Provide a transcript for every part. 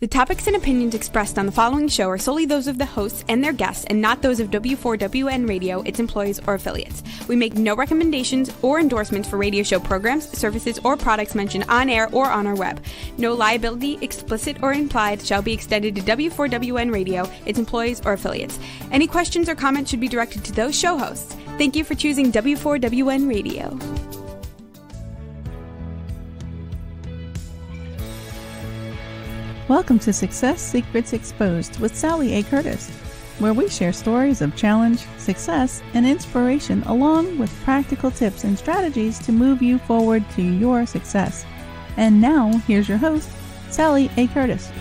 The topics and opinions expressed on the following show are solely those of the hosts and their guests and not those of W4WN Radio, its employees, or affiliates. We make no recommendations or endorsements for radio show programs, services, or products mentioned on air or on our web. No liability, explicit or implied, shall be extended to W4WN Radio, its employees, or affiliates. Any questions or comments should be directed to those show hosts. Thank you for choosing W4WN Radio. Welcome to Success Secrets Exposed with Sally A. Curtis, where we share stories of challenge, success, and inspiration along with practical tips and strategies to move you forward to your success. And now, here's your host, Sally A. Curtis.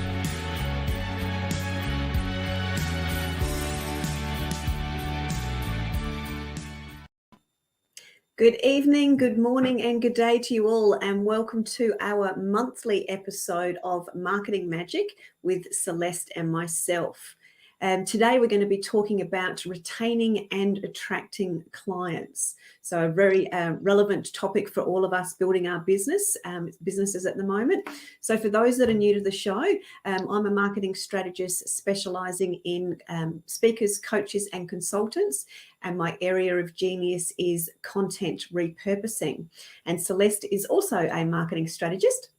Good evening, good morning, and good day to you all, and welcome to our monthly episode of Marketing Magic with Celeste and myself. Today we're going to be talking about retaining and attracting clients. So a very relevant topic for all of us building our businesses at the moment. So for those that are new to the show, I'm a marketing strategist specializing in speakers, coaches, and consultants. And my area of genius is content repurposing. And Celeste is also a marketing strategist.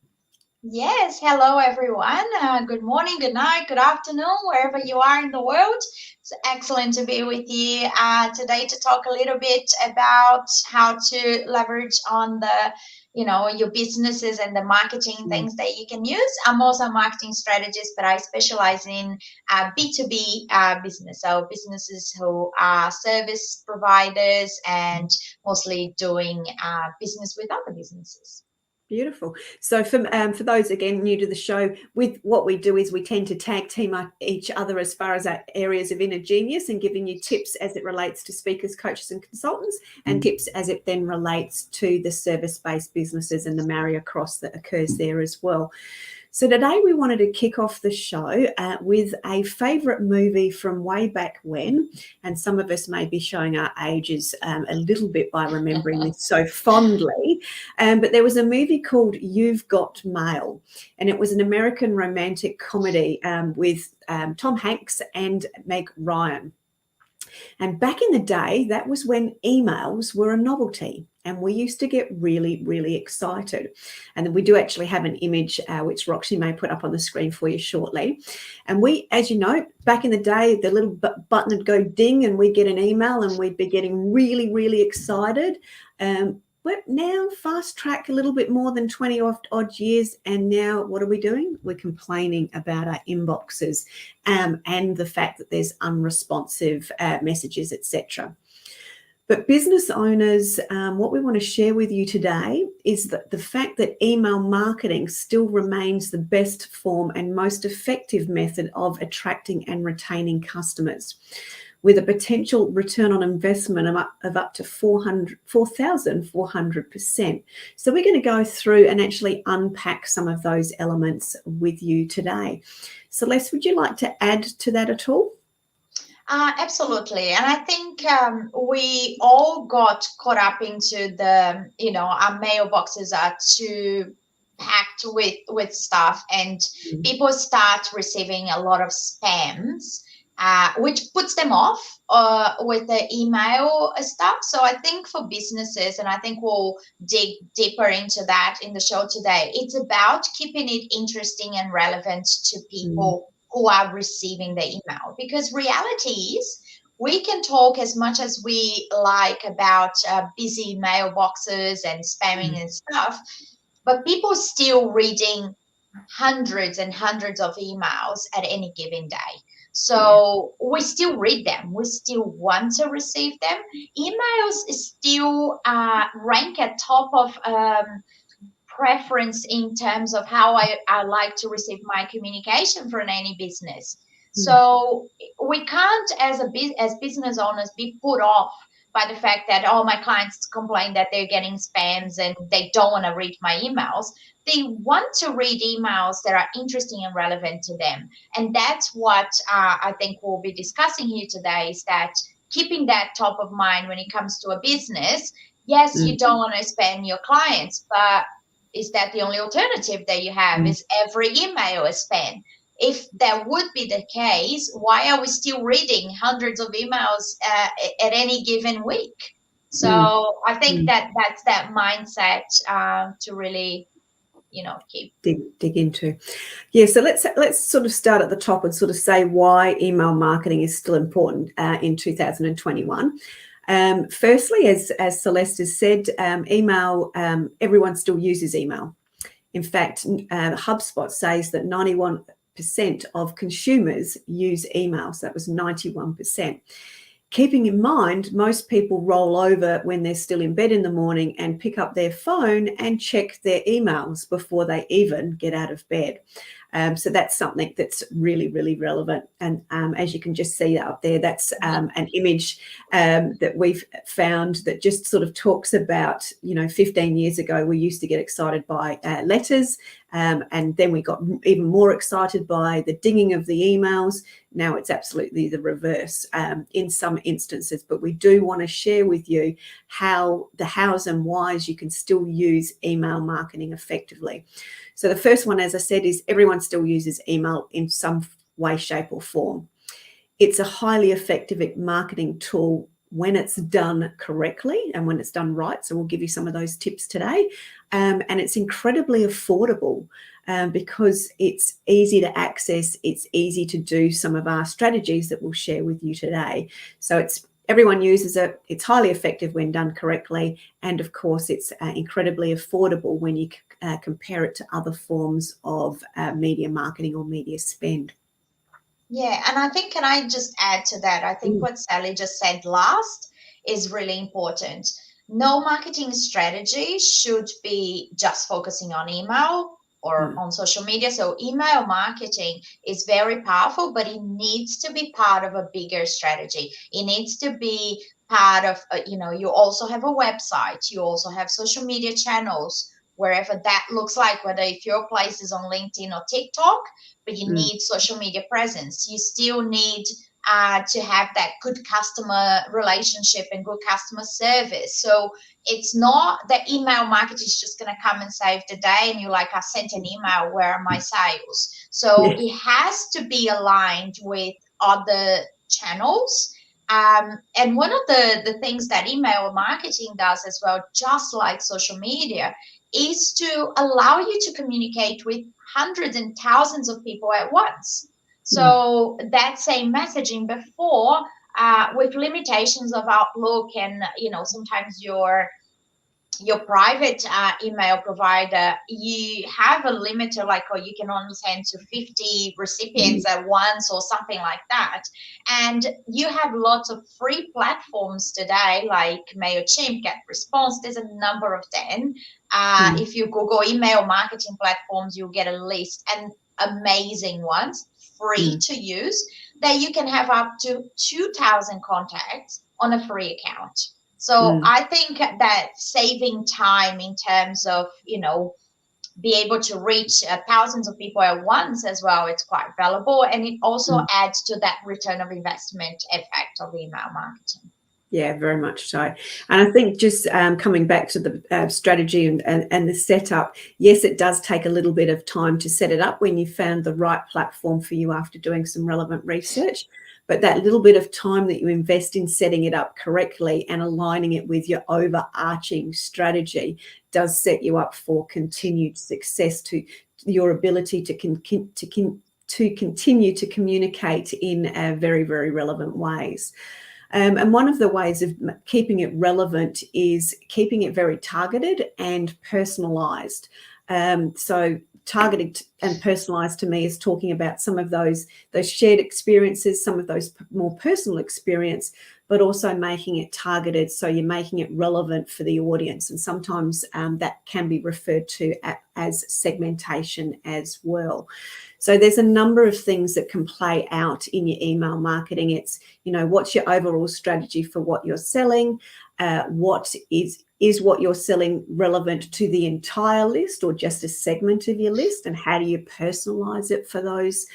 Yes, hello everyone. Good morning, good night, good afternoon, wherever you are in the world. It's excellent to be with you today to talk a little bit about how to leverage on your businesses and the marketing things that you can use. I'm also a marketing strategist, but I specialize in B2B business. So businesses who are service providers and mostly doing business with other businesses. Beautiful. So for those, again, new to the show, with what we do is we tend to tag team each other as far as our areas of inner genius and giving you tips as it relates to speakers, coaches and consultants and tips as it then relates to the service-based businesses and the marry across that occurs there as well. So today we wanted to kick off the show with a favourite movie from way back when, and some of us may be showing our ages a little bit by remembering this so fondly, but there was a movie called You've Got Mail, and it was an American romantic comedy with Tom Hanks and Meg Ryan. And back in the day, that was when emails were a novelty. And we used to get really, really excited. And then we do actually have an image, which Roxy may put up on the screen for you shortly. And we, as you know, back in the day, the little button would go ding and we'd get an email and we'd be getting really, really excited. But now fast track a little bit more than 20 odd years. And now what are we doing? We're complaining about our inboxes and the fact that there's unresponsive messages, etc. But business owners, what we want to share with you today is that the fact that email marketing still remains the best form and most effective method of attracting and retaining customers, with a potential return on investment of up to 4,400%. So we're going to go through and actually unpack some of those elements with you today. Celeste, would you like to add to that at all? Absolutely. And I think we all got caught up into our mailboxes are too packed with stuff, and people start receiving a lot of spams, which puts them off with the email stuff. So I think for businesses, and I think we'll dig deeper into that in the show today, it's about keeping it interesting and relevant to people who are receiving the email. Because reality is, we can talk as much as we like about busy mailboxes and spamming and stuff, but people still reading hundreds and hundreds of emails at any given day. So we still read them. We still want to receive them. Emails still rank at top of preference in terms of how I like to receive my communication from any business. So we can't, as business owners, be put off by the fact that, my clients complain that they're getting spams and they don't want to read my emails. They want to read emails that are interesting and relevant to them. And that's what I think we'll be discussing here today, is that keeping that top of mind when it comes to a business. Yes, you don't want to spam your clients, but is that the only alternative that you have? Is every email a spam? if that would be the case, why are we still reading hundreds of emails at any given week? So I think that's that mindset to really, keep dig into. Yeah, so let's sort of start at the top and sort of say why email marketing is still important in 2021. Firstly, as Celeste has said, email, everyone still uses email. In fact, HubSpot says that 91% of consumers use email. So that was 91%. Keeping in mind, most people roll over when they're still in bed in the morning and pick up their phone and check their emails before they even get out of bed. So that's something that's really, really relevant. And as you can just see up there, that's an image that we've found that just sort of talks about, 15 years ago, we used to get excited by letters. And then we got even more excited by the dinging of the emails. Now it's absolutely the reverse in some instances. But we do want to share with you the hows and whys you can still use email marketing effectively. So the first one, as I said, is everyone still uses email in some way, shape or form. It's a highly effective marketing tool when it's done correctly and when it's done right. So we'll give you some of those tips today. And it's incredibly affordable because it's easy to access. It's easy to do some of our strategies that we'll share with you today. So everyone uses it. It's highly effective when done correctly. And of course, it's incredibly affordable when you compare it to other forms of media marketing or media spend. Yeah, and I think, can I just add to that? I think what Sally just said last is really important. No marketing strategy should be just focusing on email or on social media. So email marketing is very powerful, but it needs to be part of a bigger strategy. It needs to be part of, you also have a website, you also have social media channels, wherever that looks like, whether if your place is on LinkedIn or TikTok, but you need social media presence. You still need to have that good customer relationship and good customer service. So it's not that email marketing is just going to come and save the day and you're like, I sent an email, where are my sales? So it has to be aligned with other channels. And one of the things that email marketing does as well, just like social media, is to allow you to communicate with hundreds and thousands of people at once. So that same messaging before, with limitations of Outlook and, sometimes your private email provider, you have a limiter, or you can only send to 50 recipients at once or something like that. And you have lots of free platforms today, like MailChimp, GetResponse. There's a number of them. If you Google email marketing platforms, you'll get a list, and amazing ones, free to use, that you can have up to 2,000 contacts on a free account. So I think that saving time in terms of, be able to reach thousands of people at once as well, it's quite valuable. And it also adds to that return of investment effect of email marketing. Yeah, very much so. And I think just coming back to the strategy and the setup, yes, it does take a little bit of time to set it up when you found the right platform for you after doing some relevant research. But that little bit of time that you invest in setting it up correctly and aligning it with your overarching strategy does set you up for continued success, to your ability to continue to communicate in very, very relevant ways. And one of the ways of keeping it relevant is keeping it very targeted and personalised. So targeted and personalised to me is talking about some of those shared experiences, some of those more personal experience, but also making it targeted. So you're making it relevant for the audience. And sometimes that can be referred to as segmentation as well. So there's a number of things that can play out in your email marketing. It's, what's your overall strategy for what you're selling? What is what you're selling relevant to the entire list or just a segment of your list? And how do you personalize it for those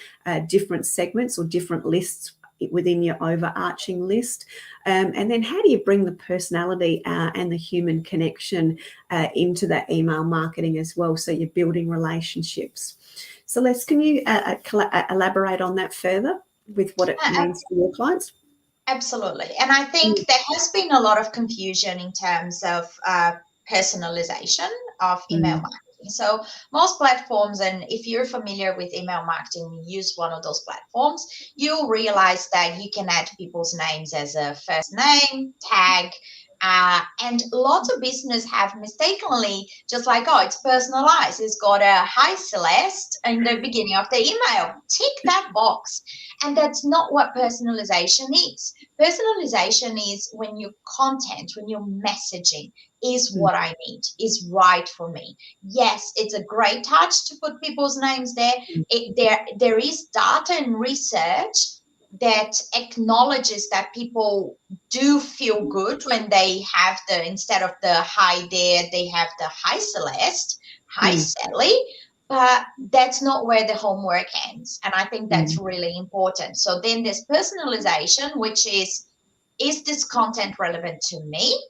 different segments or different lists within your overarching list? And then how do you bring the personality and the human connection into that email marketing as well, so you're building relationships? Celeste, can you elaborate on that further with what it means for your clients? Absolutely. And I think there has been a lot of confusion in terms of personalization of email marketing. So most platforms, and if you're familiar with email marketing, you use one of those platforms, you'll realize that you can add people's names as a first name, tag, and lots of business have mistakenly just like, oh, it's personalized. It's got a hi Celeste in the beginning of the email. Tick that box. And that's not what personalization is. Personalization is when your content, when your messaging is what I need, is right for me. Yes, it's a great touch to put people's names there. There is data and research that acknowledges that people do feel good when they have instead of the hi there, they have the hi Celeste, hi Sally. But that's not where the homework ends. And I think that's really important. So then there's personalization, which is this content relevant to me?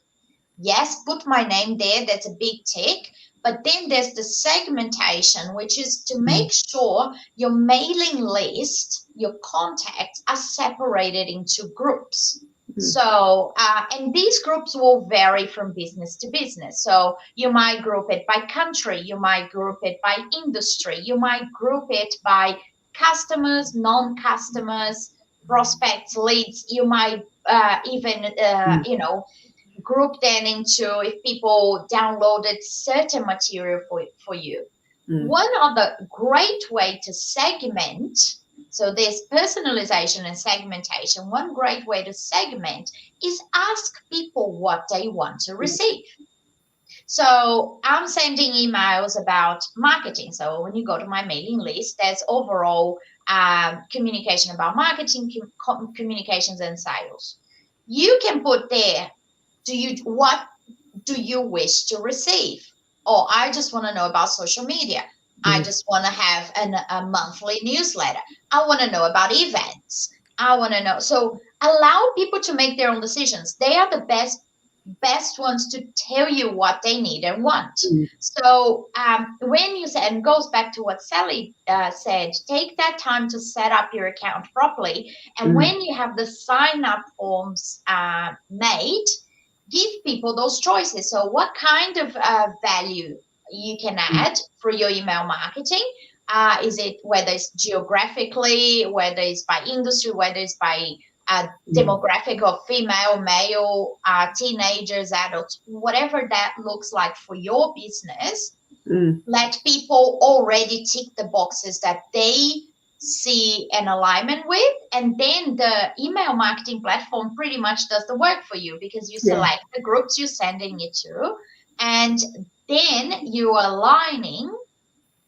Yes, put my name there. That's a big tick. But then there's the segmentation, which is to make sure your mailing list, your contacts are separated into groups. So, and these groups will vary from business to business. So you might group it by country, you might group it by industry, you might group it by customers, non-customers, prospects, leads. You might even, group them into if people downloaded certain material for you. One other great way to segment, so there's personalization and segmentation. One great way to segment is ask people what they want to receive. So I'm sending emails about marketing. So when you go to my mailing list, there's overall communication about marketing, communications and sales. You can put there, what do you wish to receive? Or I just want to know about social media. I just want to have a monthly newsletter. I want to know about events. I want to know. So allow people to make their own decisions. They are the best ones to tell you what they need and want. So when you said, and goes back to what Sally said, take that time to set up your account properly. And when you have the sign-up forms made, give people those choices. So what kind of value you can add for your email marketing? Is it whether it's geographically, whether it's by industry, whether it's by demographic of female, male, teenagers, adults, whatever that looks like for your business. Let people already tick the boxes that they see an alignment with, and then the email marketing platform pretty much does the work for you, because you select the groups you're sending it to, and then you're aligning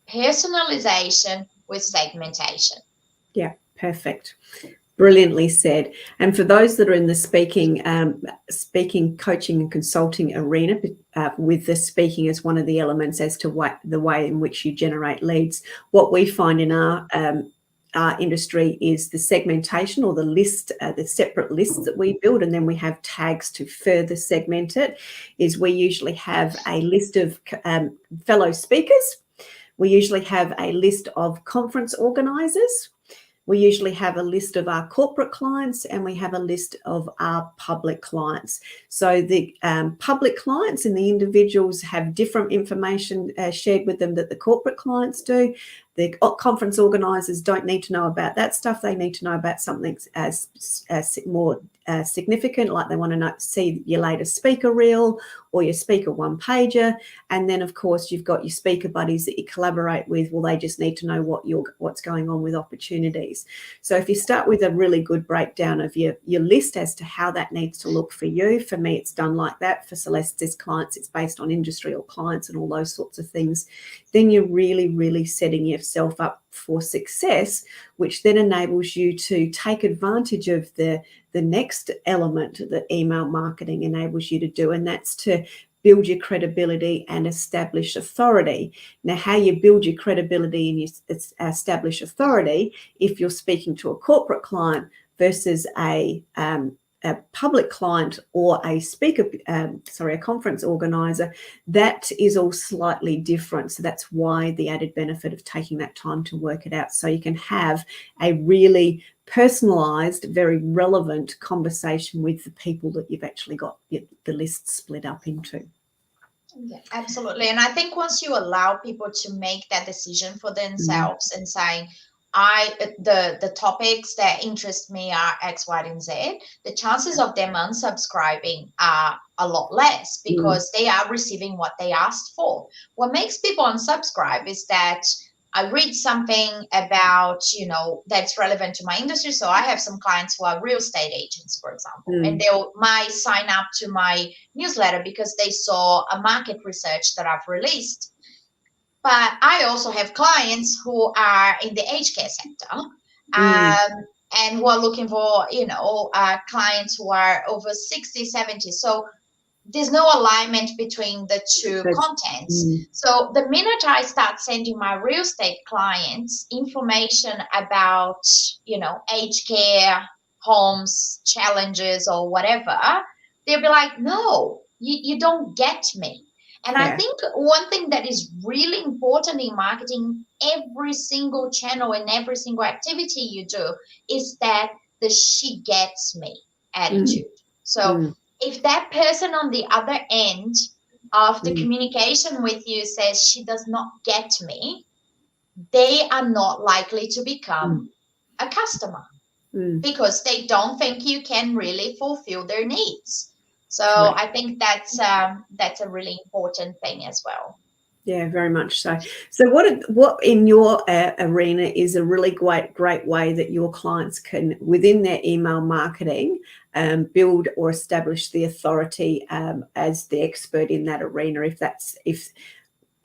personalization with segmentation. Yeah, perfect. Brilliantly said. And for those that are in the speaking, coaching and consulting arena, with the speaking as one of the elements as to the way in which you generate leads, what we find in our industry is the segmentation, or the list, the separate lists that we build, and then we have tags to further segment it. Is we usually have a list of fellow speakers. We usually have a list of conference organisers. We usually have a list of our corporate clients, and we have a list of our public clients. So the public clients and the individuals have different information shared with them that the corporate clients do. The conference organisers don't need to know about that stuff. They need to know about something as more significant, like they want to see your latest speaker reel or your speaker one-pager. And then, of course, you've got your speaker buddies that you collaborate with. Well, they just need to know what's going on with opportunities. So if you start with a really good breakdown of your list as to how that needs to look for you, for me, it's done like that. For Celeste's clients, it's based on industry or clients and all those sorts of things. Then you're really, really setting yourself up for success, which then enables you to take advantage of the next element that email marketing enables you to do, and that's to build your credibility and establish authority. Now, how you build your credibility and you establish authority, if you're speaking to a corporate client versus a public client or a speaker, a conference organizer, that is all slightly different. So that's why the added benefit of taking that time to work it out, so you can have a really personalized, very relevant conversation with the people that you've actually got the list split up into. Yeah, absolutely. And I think once you allow people to make that decision for themselves and saying, the topics that interest me are X, Y, and Z, the chances of them unsubscribing are a lot less, because they are receiving what they asked for. What makes people unsubscribe is that I read something about, that's relevant to my industry. So I have some clients who are real estate agents, for example, and they might sign up to my newsletter because they saw a market research that I've released. But I also have clients who are in the aged care sector and who are looking for, clients who are over 60, 70. So there's no alignment between the two contents. So the minute I start sending my real estate clients information about, aged care, homes, challenges, or whatever, they'll be like, no, you don't get me. And I think one thing that is really important in marketing, every single channel and every single activity you do, is that the she gets me attitude. So if that person on the other end of the communication with you says she does not get me, they are not likely to become a customer because they don't think you can really fulfill their needs. So I think that's a really important thing as well. Yeah, very much so. So what in your arena is a really great way that your clients can, within their email marketing, build or establish the authority as the expert in that arena?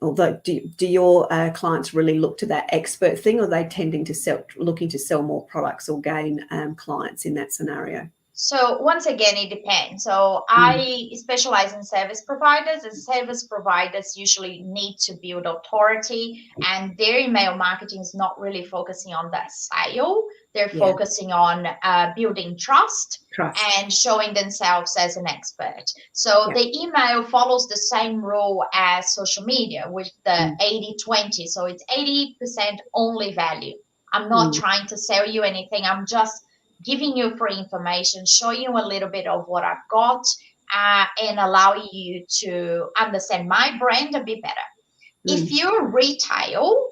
Although do your clients really look to that expert thing, or are they tending to looking to sell more products or gain clients in that scenario? So once again, it depends. So I specialize in service providers, and service providers usually need to build authority, and their email marketing is not really focusing on that sale. They're focusing on building trust and showing themselves as an expert. So the email follows the same rule as social media with the 80-20. So it's 80% only value. I'm not trying to sell you anything. I'm just giving you free information, showing you a little bit of what I've got, and allowing you to understand my brand a bit better. If you're retail,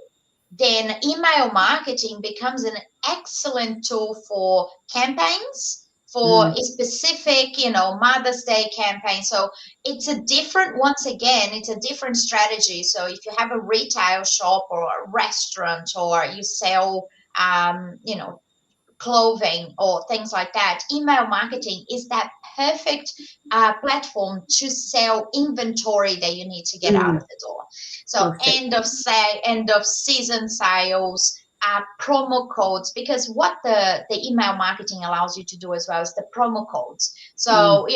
then email marketing becomes an excellent tool for campaigns, for a specific, Mother's Day campaign. So it's a different strategy. So if you have a retail shop or a restaurant, or you sell, clothing or things like that, email marketing is that perfect platform to sell inventory that you need to get out of the door. So end of season sales, promo codes, because what the email marketing allows you to do as well is the promo codes. So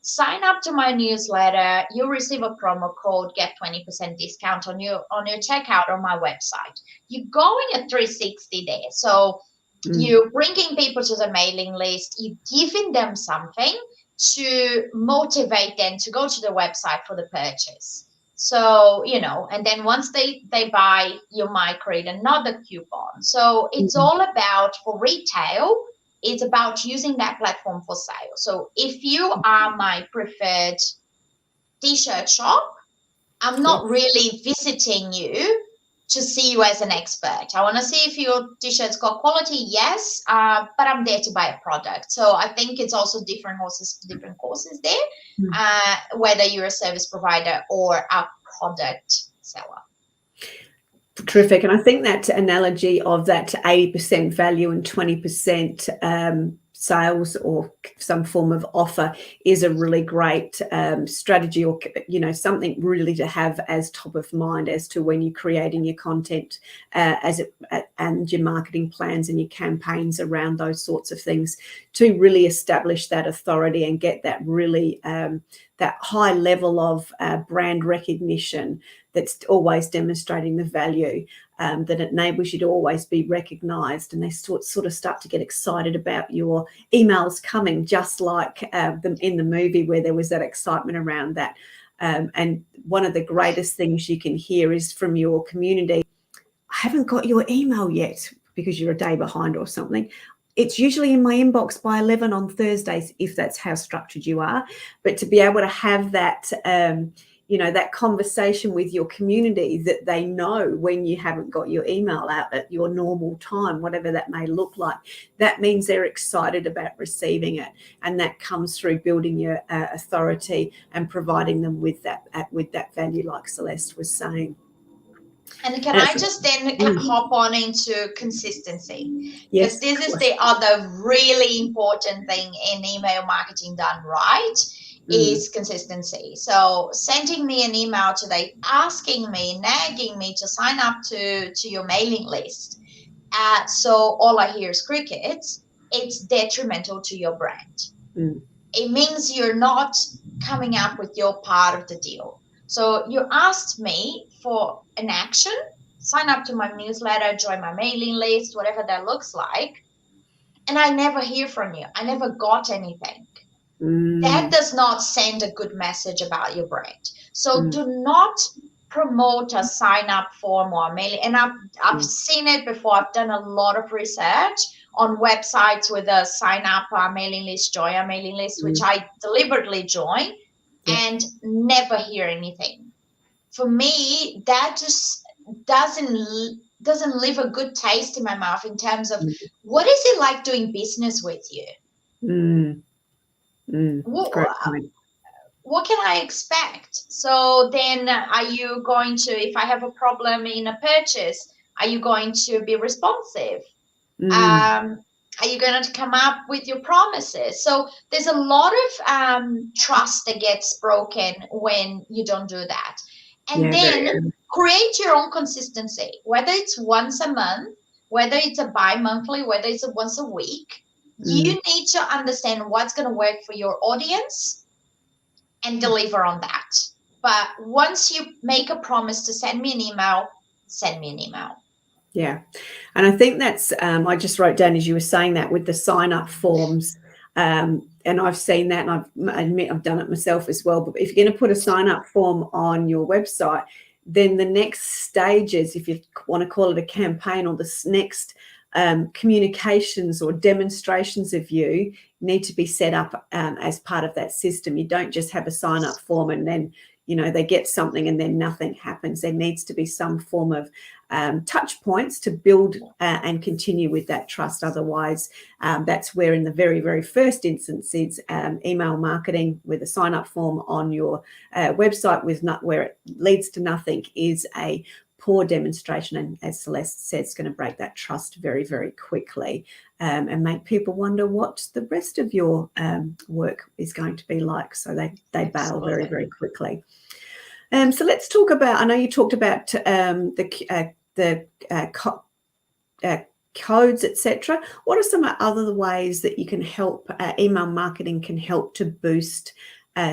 sign up to my newsletter, you receive a promo code, get 20% discount on your checkout on my website. You're going at 360 there. So you're bringing people to the mailing list, you're giving them something to motivate them to go to the website for the purchase. So, and then once they buy, you might create another coupon. So it's all about, for retail, it's about using that platform for sale. So if you are my preferred t-shirt shop, I'm not really visiting you to see you as an expert. I want to see if your t-shirts got quality, yes, but I'm there to buy a product. So I think it's also different courses there, whether you're a service provider or a product seller. Terrific. And I think that analogy of that 80% value and 20% sales or some form of offer is a really great strategy, or something really to have as top of mind as to when you're creating your content and your marketing plans and your campaigns around those sorts of things, to really establish that authority and get that really that high level of brand recognition that's always demonstrating the value, that enables you to always be recognized. And they sort of start to get excited about your emails coming, just like them in the movie where there was that excitement around that. And one of the greatest things you can hear is from your community, I haven't got your email yet, because you're a day behind or something. It's usually in my inbox by 11 on Thursdays, if that's how structured you are. But to be able to have that, that conversation with your community, that they know when you haven't got your email out at your normal time, whatever that may look like, that means they're excited about receiving it. And that comes through building your authority and providing them with that value, like Celeste was saying. And can I just then hop on into consistency? Because this is the other really important thing in email marketing done right, is consistency. So sending me an email today, asking me, nagging me to sign up to your mailing list. So all I hear is crickets. It's detrimental to your brand. It means you're not coming up with your part of the deal. So you asked me for an action, sign up to my newsletter, join my mailing list, whatever that looks like. And I never hear from you. I never got anything. That does not send a good message about your brand. So do not promote a sign up form or a mailing. And I've seen it before. I've done a lot of research on websites with a sign up mailing list, join a mailing list, which I deliberately join. And never hear anything. For me, that just doesn't leave a good taste in my mouth in terms of what is it like doing business with you? What can I expect? So then are you going to, if I have a problem in a purchase, are you going to be responsive? Are you going to come up with your promises? So there's a lot of trust that gets broken when you don't do that. And then create your own consistency, whether it's once a month, whether it's a bi-monthly, whether it's once a week. You need to understand what's going to work for your audience and deliver on that. But once you make a promise to send me an email, send me an email. Yeah. And I think that's, I just wrote down as you were saying that with the sign up forms, and I've seen that, and I admit I've done it myself as well. But if you're going to put a sign up form on your website, then the next stages, if you want to call it a campaign, or the next communications or demonstrations of you need to be set up as part of that system. You don't just have a sign up form and then, they get something and then nothing happens. There needs to be some form of touch points to build and continue with that trust. Otherwise, that's where in the very, very first instance, it's email marketing with a sign up form on your website where it leads to nothing is a poor demonstration, and as Celeste said, it's going to break that trust very, very quickly, and make people wonder what the rest of your work is going to be like. So they bail very, very quickly. So let's talk about, I know you talked about the codes, etc. What are some other ways that you can help, email marketing can help to boost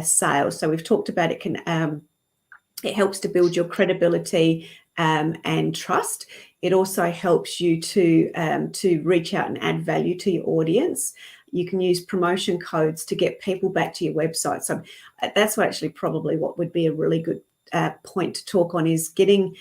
sales? So we've talked about it helps to build your credibility and trust. It also helps you to reach out and add value to your audience. You can use promotion codes to get people back to your website. So that's actually probably what would be a really good point to talk on, is getting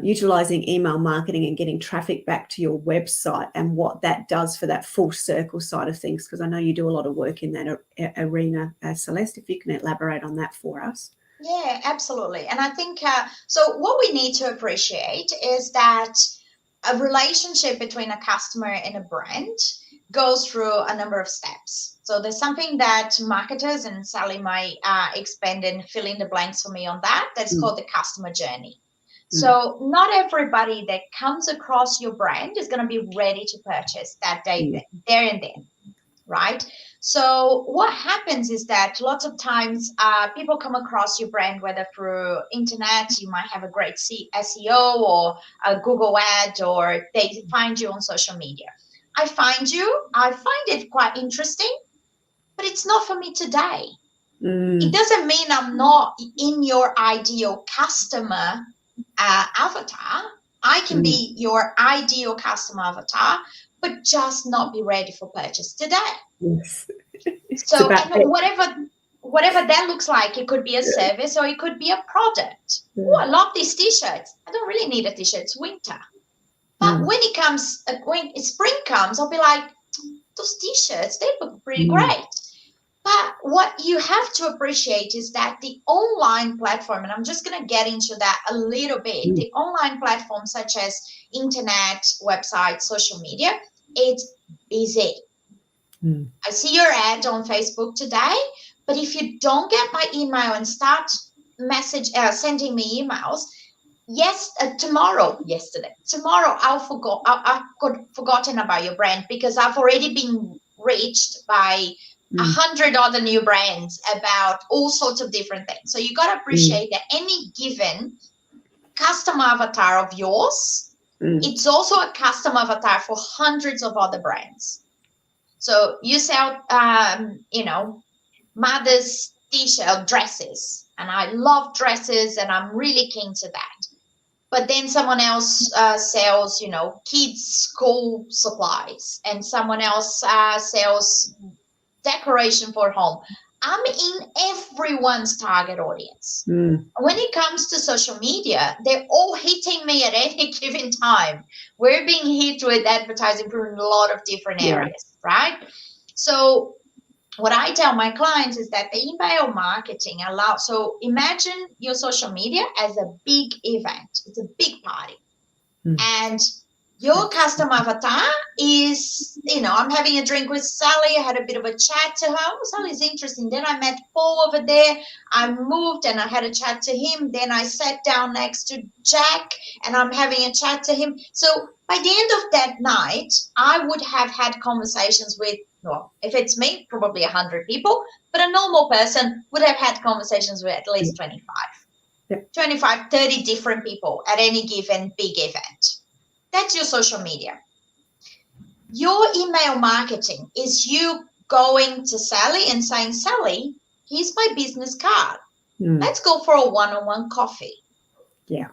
utilizing email marketing and getting traffic back to your website, and what that does for that full circle side of things, because I know you do a lot of work in that arena. Celeste, if you can elaborate on that for us. Yeah, absolutely. And I think, so what we need to appreciate is that a relationship between a customer and a brand goes through a number of steps. So there's something that marketers, and Sally might expand and fill in the blanks for me on that, that's called the customer journey. So not everybody that comes across your brand is going to be ready to purchase that day, there and then, right? So what happens is that lots of times people come across your brand, whether through internet, you might have a great SEO or a Google ad, or they find you on social media. I find it quite interesting, but it's not for me today. It doesn't mean I'm not in your ideal customer avatar. I can be your ideal customer avatar, but just not be ready for purchase today. Yes. So and whatever that looks like, it could be a service or it could be a product. Oh, I love these t-shirts. I don't really need a t-shirt. It's winter. But when spring comes, I'll be like, those t-shirts, they look pretty great. But what you have to appreciate is that the online platform, and I'm just going to get into that a little bit, the online platforms such as internet, websites, social media, it's busy. I see your ad on Facebook today, but if you don't get my email and start sending me emails, tomorrow I've forgotten about your brand because I've already been reached by 100 other new brands about all sorts of different things. So you got to appreciate that any given customer avatar of yours, it's also a customer avatar for hundreds of other brands. So you sell, mother's t-shirt dresses, and I love dresses, and I'm really keen to that. But then someone else sells, kids' school supplies, and someone else sells decoration for home. I'm in everyone's target audience. When it comes to social media, they're all hitting me at any given time. We're being hit with advertising from a lot of different areas, right? So what I tell my clients is that the email marketing allows, so imagine your social media as a big event. It's a big party. And your customer avatar is, I'm having a drink with Sally. I had a bit of a chat to her. Oh, Sally's interesting. Then I met Paul over there. I moved and I had a chat to him. Then I sat down next to Jack and I'm having a chat to him. So by the end of that night, I would have had conversations with, if it's me, probably 100 people, but a normal person would have had conversations with at least 25, 30 different people at any given big event. That's your social media. Your email marketing is you going to Sally and saying, Sally, here's my business card. Let's go for a one-on-one coffee. Yeah.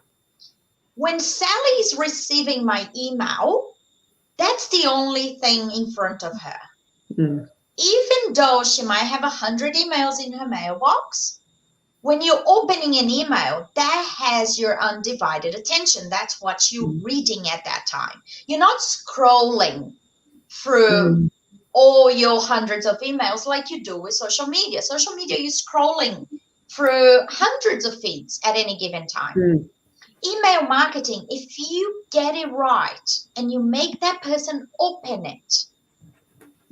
When Sally is receiving my email, that's the only thing in front of her. Even though she might have 100 emails in her mailbox, when you're opening an email, that has your undivided attention. That's what you're reading at that time. You're not scrolling through all your hundreds of emails like you do with social media. Social media, you're scrolling through hundreds of feeds at any given time. Email marketing, if you get it right and you make that person open it,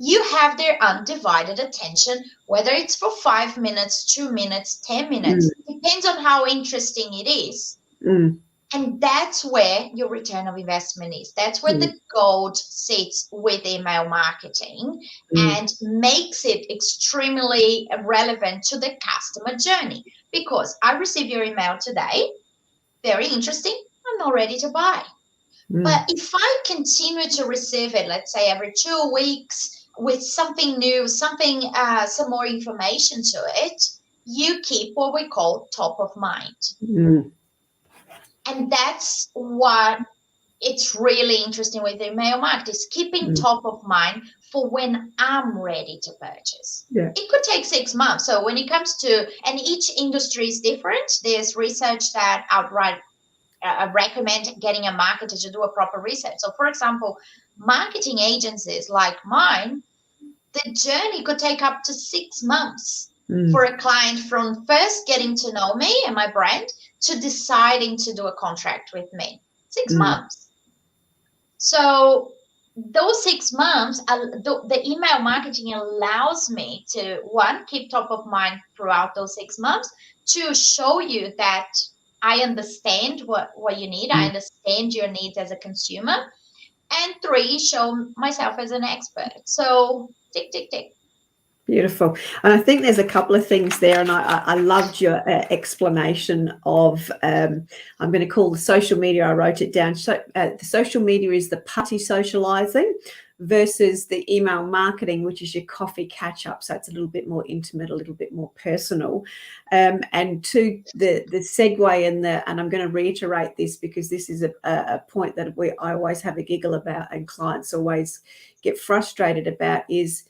you have their undivided attention, whether it's for 5 minutes, 2 minutes, 10 minutes, depends on how interesting it is. And that's where your return of investment is. That's where the gold sits with email marketing and makes it extremely relevant to the customer journey. Because I receive your email today, very interesting, I'm not ready to buy. But if I continue to receive it, let's say every 2 weeks, with something new, some more information to it, you keep what we call top of mind. And that's what it's really interesting with email marketing, is keeping top of mind for when I'm ready to purchase. It could take 6 months. So when it comes to, and each industry is different, there's research that outright recommend getting a marketer to do a proper research. So for example, marketing agencies like mine, the journey could take up to 6 months for a client from first getting to know me and my brand to deciding to do a contract with me. 6 months. So those 6 months, the email marketing allows me to, one, keep top of mind throughout those 6 months, two, show you that I understand what you need. I understand your needs as a consumer. And three, show myself as an expert. So tick, tick, tick. Beautiful. And I think there's a couple of things there, and I loved your explanation of, I'm going to call the social media, I wrote it down. So, the social media is the party socializing, versus the email marketing, which is your coffee catch up. So it's a little bit more intimate, a little bit more personal. And to the segue and I'm going to reiterate this because this is a point that I always have a giggle about and clients always get frustrated about, is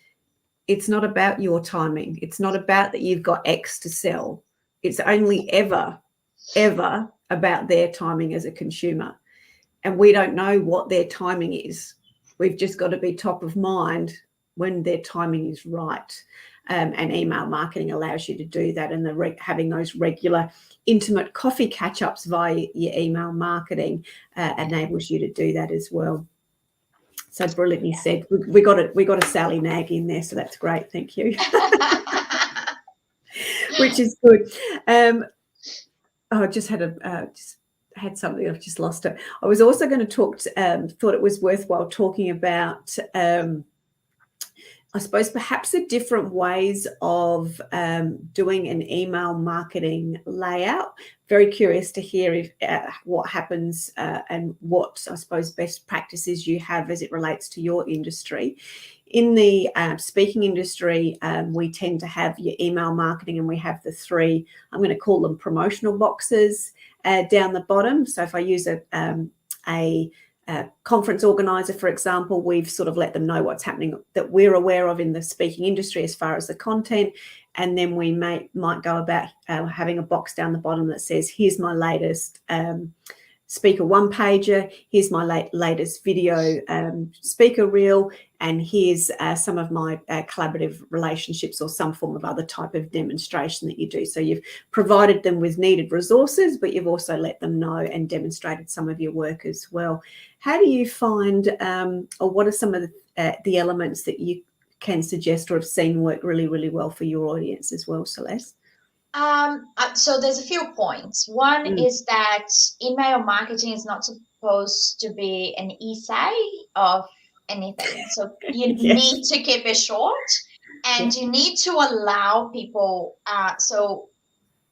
it's not about your timing. It's not about that you've got X to sell. It's only ever about their timing as a consumer. And we don't know what their timing is. We've just got to be top of mind when their timing is right. And email marketing allows you to do that. And having those regular, intimate coffee catch-ups via your email marketing enables you to do that as well. So brilliantly said. We got a Sally Nag in there, so that's great. Thank you. Which is good. I just had something, I've just lost it. I was also going to talk, thought it was worthwhile talking about, I suppose, perhaps the different ways of doing an email marketing layout. Very curious to hear what happens and what, I suppose, best practices you have as it relates to your industry. In the speaking industry, we tend to have your email marketing, and we have the three, I'm going to call them promotional boxes down the bottom. So if I use a conference organizer, for example, we've sort of let them know what's happening that we're aware of in the speaking industry as far as the content. And then we might go about having a box down the bottom that says, here's my latest speaker one pager, here's my latest video speaker reel, and here's some of my collaborative relationships or some form of other type of demonstration that you do. So you've provided them with needed resources, but you've also let them know and demonstrated some of your work as well. How do you find, or what are some of the elements that you can suggest or have seen work really, really well for your audience as well, Celeste? So there's a few points. One is that email marketing is not supposed to be an essay of anything. So you need to keep it short, and you need to allow people, so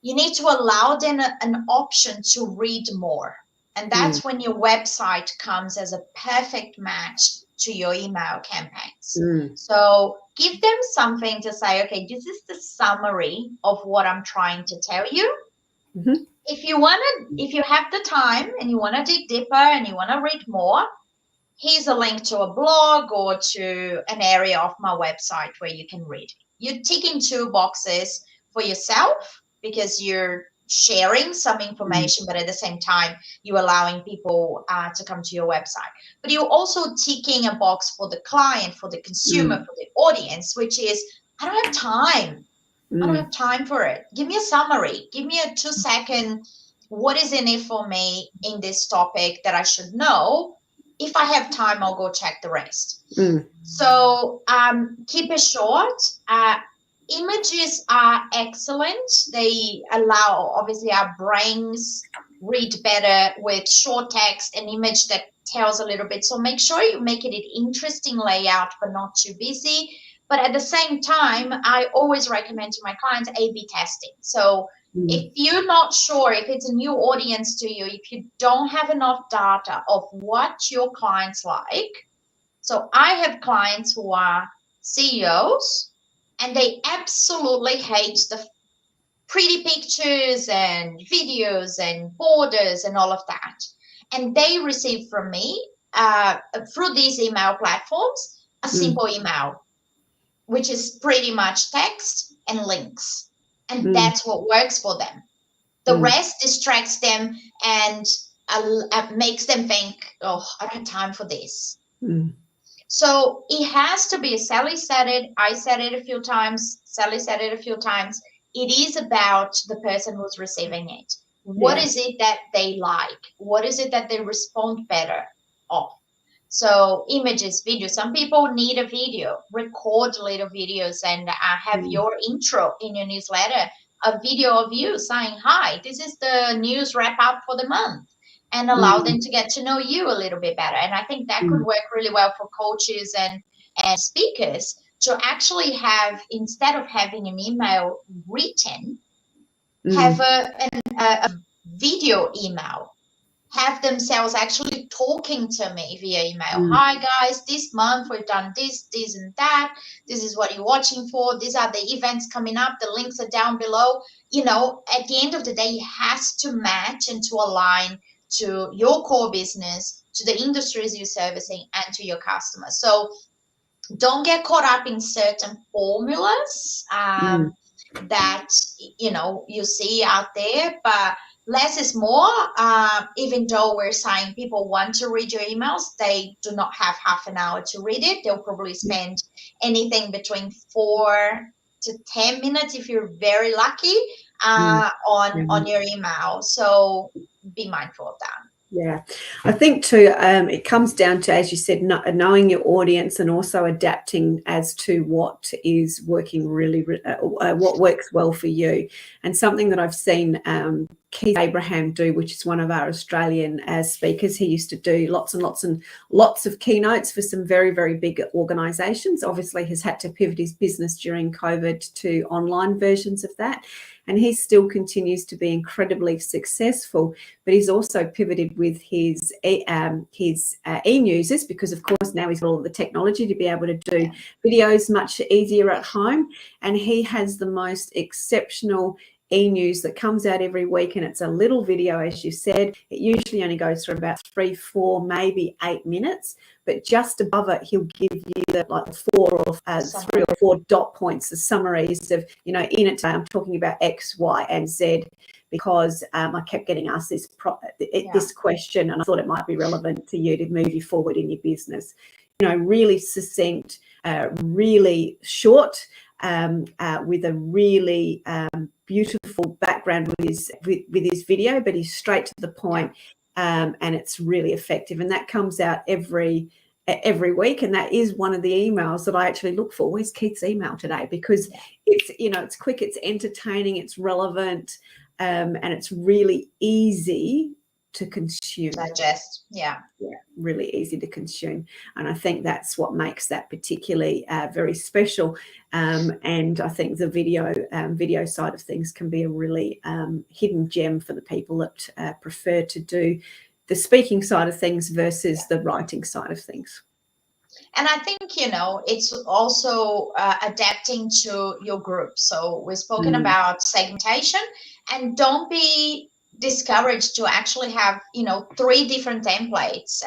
you need to allow them an option to read more. And that's when your website comes as a perfect match to your email campaigns. So give them something to say, okay, this is the summary of what I'm trying to tell you. If you have the time and you want to dig deeper and you want to read more, here's a link to a blog or to an area of my website where you can read. You're ticking two boxes for yourself because you're sharing some information, but at the same time, you're allowing people to come to your website. But you're also ticking a box for the client, for the consumer, for the audience, which is, I don't have time. I don't have time for it. Give me a summary. Give me a 2-second, what is in it for me in this topic that I should know? If I have time, I'll go check the rest. So keep it short. Images are excellent. They allow, obviously, our brains read better with short text, an image that tells a little bit. So make sure you make it an interesting layout, but not too busy. But at the same time, I always recommend to my clients A/B testing. So if you're not sure, if it's a new audience to you, if you don't have enough data of what your clients like. So I have clients who are CEOs, and they absolutely hate the pretty pictures and videos and borders and all of that. And they receive from me, through these email platforms, a simple email, which is pretty much text and links. And that's what works for them. The rest distracts them and makes them think, oh, I don't have time for this. So it has to be, Sally said it, I said it a few times, Sally said it a few times. It is about the person who's receiving it. What is it that they like? What is it that they respond better of? So images, videos. Some people need a video, record little videos and have your intro in your newsletter, a video of you saying, hi, this is the news wrap up for the month. And allow them to get to know you a little bit better. And I think that could work really well for coaches and speakers to actually have, instead of having an email written, have a video email. have themselves actually talking to me via email. Hi guys, this month we've done this and that. This is what you're watching for. These are the events coming up. The links are down below. You know, at the end of the day, it has to match and to align to your core business, to the industries you're servicing, and to your customers. So don't get caught up in certain formulas that, you know, you see out there, but less is more. Even though we're saying people want to read your emails, they do not have half an hour to read it. They'll probably spend anything between 4 to 10 minutes if you're very lucky on your email. So be mindful of that. Yeah, I think too, it comes down to, as you said, knowing your audience and also adapting as to what is working what works well for you. And something that I've seen Keith Abraham do, which is one of our Australian speakers, he used to do lots and lots of keynotes for some very, very big organisations. Obviously, has had to pivot his business during COVID to online versions of that. And he still continues to be incredibly successful, but he's also pivoted with his e-newsers, because of course now he's got all of the technology to be able to do videos much easier at home. And he has the most exceptional e-news that comes out every week, and it's a little video, as you said. It usually only goes for about 3, 4, maybe 8 minutes, but just above it he'll give you the 3 or 4 dot points, the summaries of, you know, in it I'm talking about X, Y and Z, because I kept getting asked this question, and I thought it might be relevant to you to move you forward in your business. You know, really succinct, really short, with a really beautiful background with his video, but he's straight to the point, and it's really effective. And that comes out every week, and that is one of the emails that I actually look for. Where's Keith's email today? Because it's, you know, it's quick, it's entertaining, it's relevant, and it's really easy to consume. Digest, really easy to consume. And I think that's what makes that particularly very special. And I think the video side of things can be a really hidden gem for the people that prefer to do the speaking side of things versus the writing side of things. And I think, you know, it's also adapting to your group. So we've spoken about segmentation, and don't be discouraged to actually have, you know, 3 different templates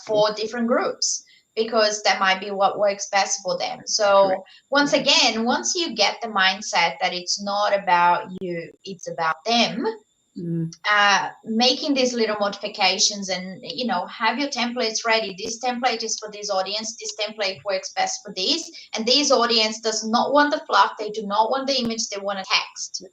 for different groups, because that might be what works best for them. So once again, once you get the mindset that it's not about you, it's about them, making these little modifications and, you know, have your templates ready. This template is for this audience. This template works best for this. And this audience does not want the fluff. They do not want the image. They want a text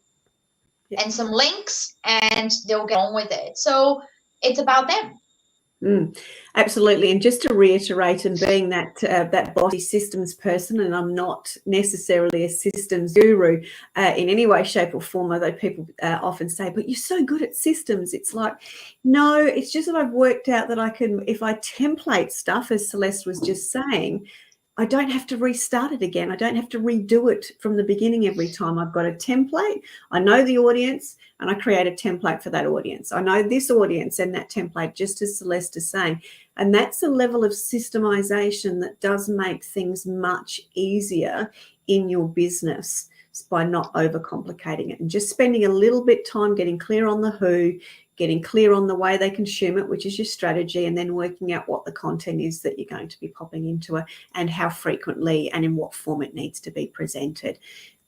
and some links, and they'll get on with it. So it's about them. Absolutely. And just to reiterate, and being that bossy systems person, and I'm not necessarily a systems guru in any way, shape or form, although people often say, but you're so good at systems. It's like, no, it's just that I've worked out that I can, if I template stuff, as Celeste was just saying, I don't have to restart it again. I don't have to redo it from the beginning every time. I've got a template. I know the audience, and I create a template for that audience. I know this audience and that template, just as Celeste is saying. And that's a level of systemization that does make things much easier in your business by not overcomplicating it, and just spending a little bit time getting clear on the who, getting clear on the way they consume it, which is your strategy, and then working out what the content is that you're going to be popping into it, and how frequently and in what form it needs to be presented.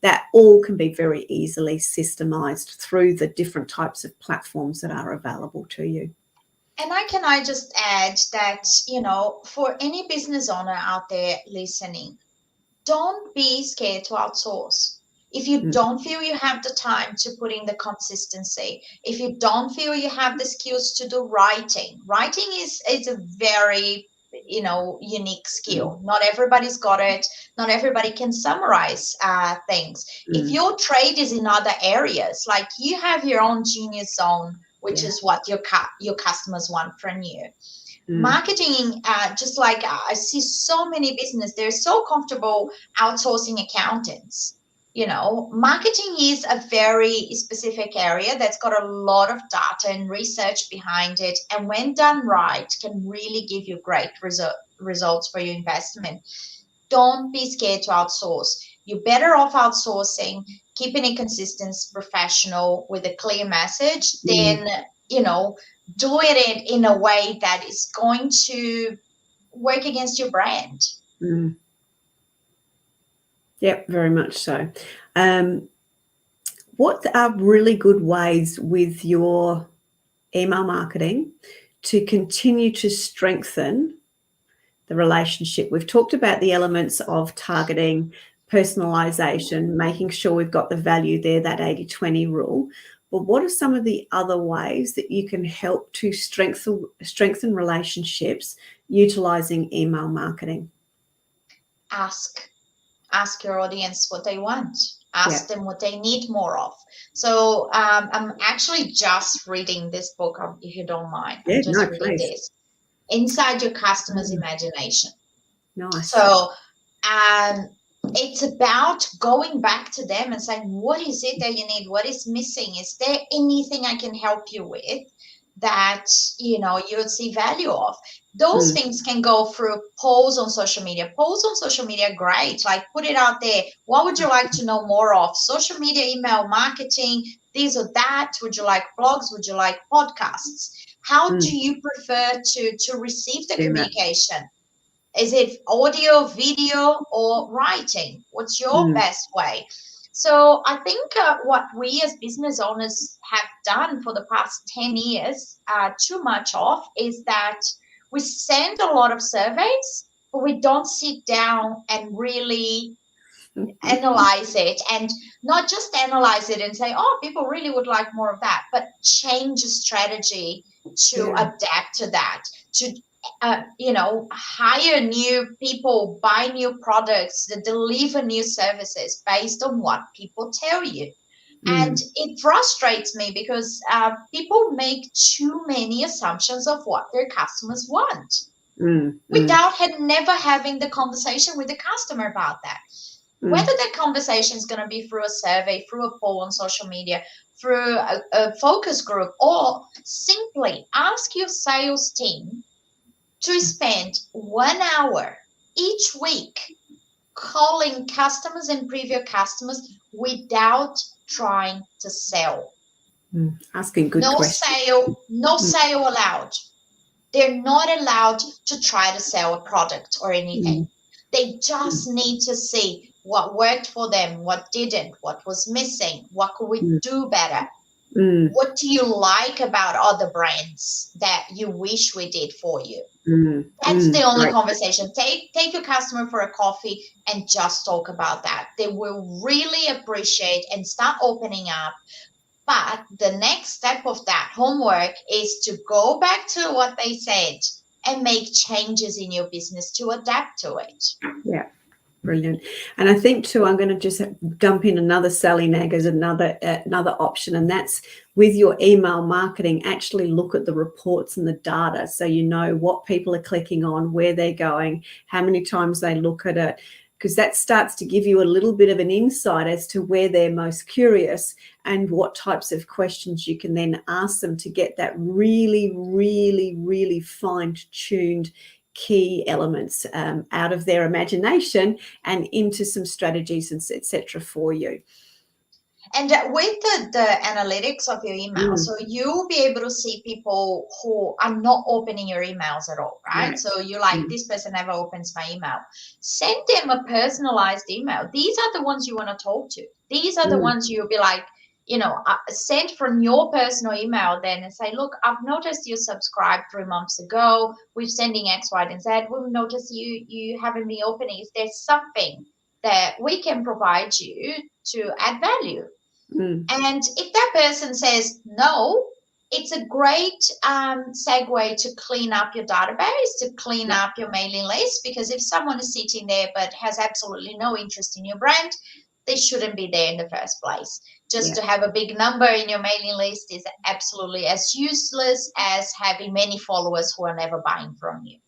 That all can be very easily systemized through the different types of platforms that are available to you. And I just add that, you know, for any business owner out there listening, don't be scared to outsource. If you don't feel you have the time to put in the consistency, if you don't feel you have the skills to do writing is a very, you know, unique skill. Not everybody's got it. Not everybody can summarize things. If your trade is in other areas, like you have your own genius zone, which is what your customers want from you. Marketing, just like I see so many businesses, they're so comfortable outsourcing accountants. marketing is a very specific area that's got a lot of data and research behind it. And when done right, can really give you great results for your investment. Don't be scared to outsource. You're better off outsourcing, keeping it consistent, professional, with a clear message, than, doing it in a way that is going to work against your brand. Mm. Yep, very much so. What are really good ways with your email marketing to continue to strengthen the relationship? We've talked about the elements of targeting, personalization, making sure we've got the value there, that 80-20 rule. But what are some of the other ways that you can help to strengthen relationships utilizing email marketing? Ask your audience what they want. Ask them what they need more of. So I'm actually just reading this book, if you don't mind. Yeah, I'm just reading this. Inside Your Customer's Imagination. Nice. So it's about going back to them and saying, what is it that you need? What is missing? Is there anything I can help you with that, you would see value of? Those things can go through polls on social media. Polls on social media are great. Like, put it out there. What would you like to know more of? Social media, email marketing, this or that. Would you like blogs? Would you like podcasts? How do you prefer to receive the communication? Is it audio, video, or writing? What's your best way? So I think what we as business owners have done for the past 10 years, too much of, is that we send a lot of surveys, but we don't sit down and really analyze it, and not just analyze it and say, oh, people really would like more of that, but change the strategy to adapt to that, to hire new people, buy new products, deliver new services based on what people tell you. And it frustrates me because people make too many assumptions of what their customers want without never having the conversation with the customer about that. Whether that conversation is going to be through a survey, through a poll on social media, through a focus group, or simply ask your sales team to spend 1 hour each week calling customers and previous customers without trying to sell. Asking good questions. No sale allowed. They're not allowed to try to sell a product or anything. They just need to see what worked for them, what didn't, what was missing, what could we do better. What do you like about other brands that you wish we did for you? That's the only conversation. Take your customer for a coffee and just talk about that. They will really appreciate and start opening up. But the next step of that homework is to go back to what they said and make changes in your business to adapt to it. Yeah. Brilliant. And I think too, I'm going to just dump in another Sally Nag as another option, and that's with your email marketing, actually look at the reports and the data so you know what people are clicking on, where they're going, how many times they look at it, because that starts to give you a little bit of an insight as to where they're most curious and what types of questions you can then ask them to get that really, really, really fine-tuned key elements out of their imagination and into some strategies and etc. for you. And with the analytics of your email, so you'll be able to see people who are not opening your emails at all, right? So you're like, this person never opens my email. Send them a personalized email. These are the ones you want to talk to. These are the ones you'll be like, send from your personal email then and say, look, I've noticed you subscribed 3 months ago. We're sending X, Y, and Z. We've noticed you haven't been opening. Is there something that we can provide you to add value? And if that person says no, it's a great segue to clean up your database, to clean up your mailing list, because if someone is sitting there but has absolutely no interest in your brand, they shouldn't be there in the first place. Just to have a big number in your mailing list is absolutely as useless as having many followers who are never buying from you.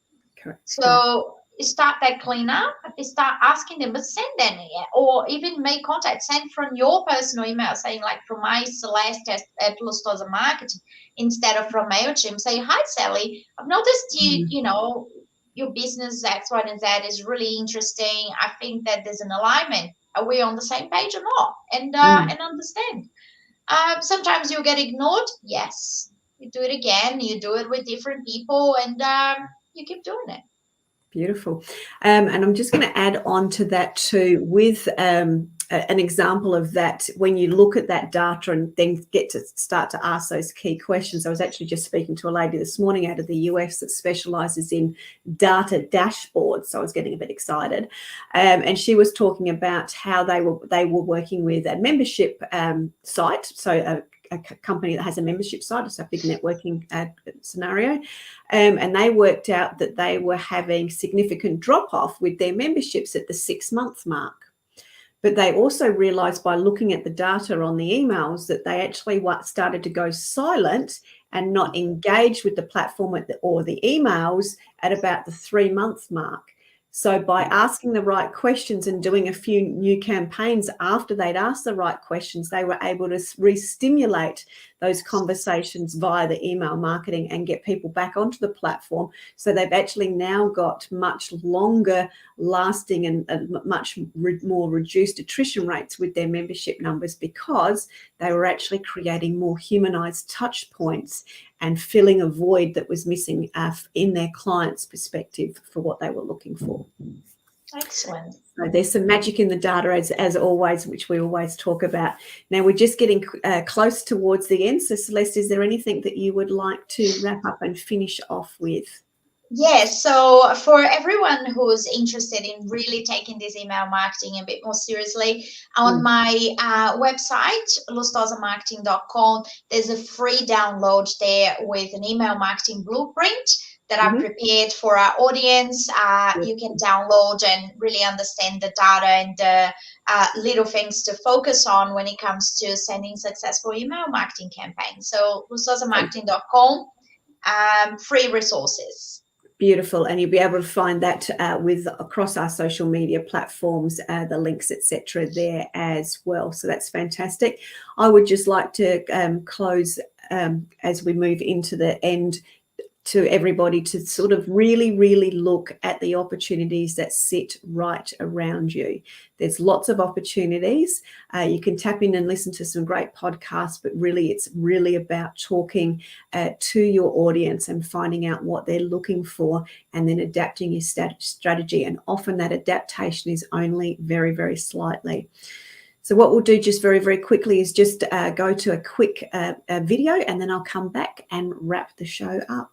Correct. So start that cleanup, start asking them, but send them, or even make contact, send from your personal email, saying like from my Celeste at Lustosa Marketing instead of from MailChimp. Say, hi Sally, I've noticed you know, your business X, Y, and Z is really interesting. I think that there's an alignment. Are we on the same page or not? And understand. Sometimes you get ignored. Yes, you do it again. You do it with different people, and you keep doing it. Beautiful. And I'm just going to add on to that too, with an example of that. When you look at that data and then get to start to ask those key questions. I was actually just speaking to a lady this morning out of the US that specializes in data dashboards. So I was getting a bit excited. And she was talking about how they were working with a membership site. So a company that has a membership site, it's a big networking scenario, and they worked out that they were having significant drop off with their memberships at the 6-month mark. But they also realized by looking at the data on the emails that they actually started to go silent and not engage with the platform or the emails at about the 3-month mark. So by asking the right questions and doing a few new campaigns after they'd asked the right questions, they were able to re-stimulate those conversations via the email marketing and get people back onto the platform. So they've actually now got much longer lasting and much more reduced attrition rates with their membership numbers, because they were actually creating more humanized touch points and filling a void that was missing in their client's perspective for what they were looking for. Excellent. So there's some magic in the data, as always, which we always talk about. Now we're just getting close towards the end. So Celeste, is there anything that you would like to wrap up and finish off with? Yes, so for everyone who's interested in really taking this email marketing a bit more seriously, on my website, lustosamarketing.com, there's a free download there with an email marketing blueprint that I prepared for our audience. You can download and really understand the data and the little things to focus on when it comes to sending successful email marketing campaigns. So lustosamarketing.com, free resources. Beautiful. And you'll be able to find that across our social media platforms, the links, etc. there as well. So that's fantastic. I would just like to close as we move into the end, to everybody to sort of really, really look at the opportunities that sit right around you. There's lots of opportunities. You can tap in and listen to some great podcasts, but really it's really about talking to your audience and finding out what they're looking for and then adapting your strategy. And often that adaptation is only very, very slightly. So what we'll do just very, very quickly is just go to a quick video, and then I'll come back and wrap the show up.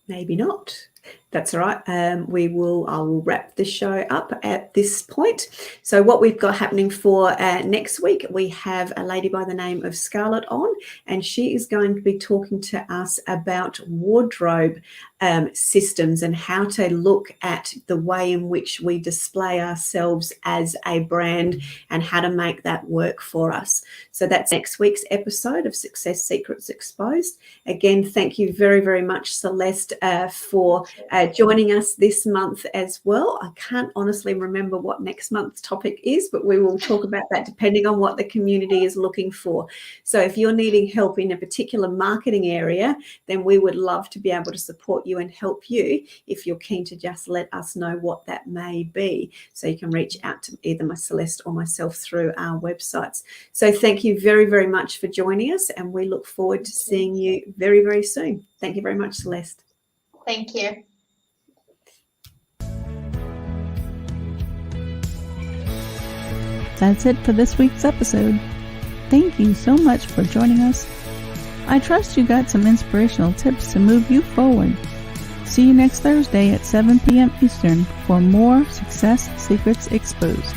Maybe not. That's all right. I will wrap the show up at this point. So what we've got happening for next week, we have a lady by the name of Scarlett on, and she is going to be talking to us about wardrobe systems and how to look at the way in which we display ourselves as a brand and how to make that work for us. So that's next week's episode of Success Secrets Exposed. Again, thank you very, very much, Celeste, for joining us this month as well. I can't honestly remember what next month's topic is, but we will talk about that depending on what the community is looking for. So if you're needing help in a particular marketing area, then we would love to be able to support you and help you if you're keen to just let us know what that may be. So you can reach out to either my Celeste or myself through our websites. So thank you very, very much for joining us, and we look forward to seeing you very, very soon. Thank you very much, Celeste. Thank you. That's it for this week's episode. Thank you so much for joining us. I trust you got some inspirational tips to move you forward. See you next Thursday at 7 p.m. Eastern for more Success Secrets Exposed.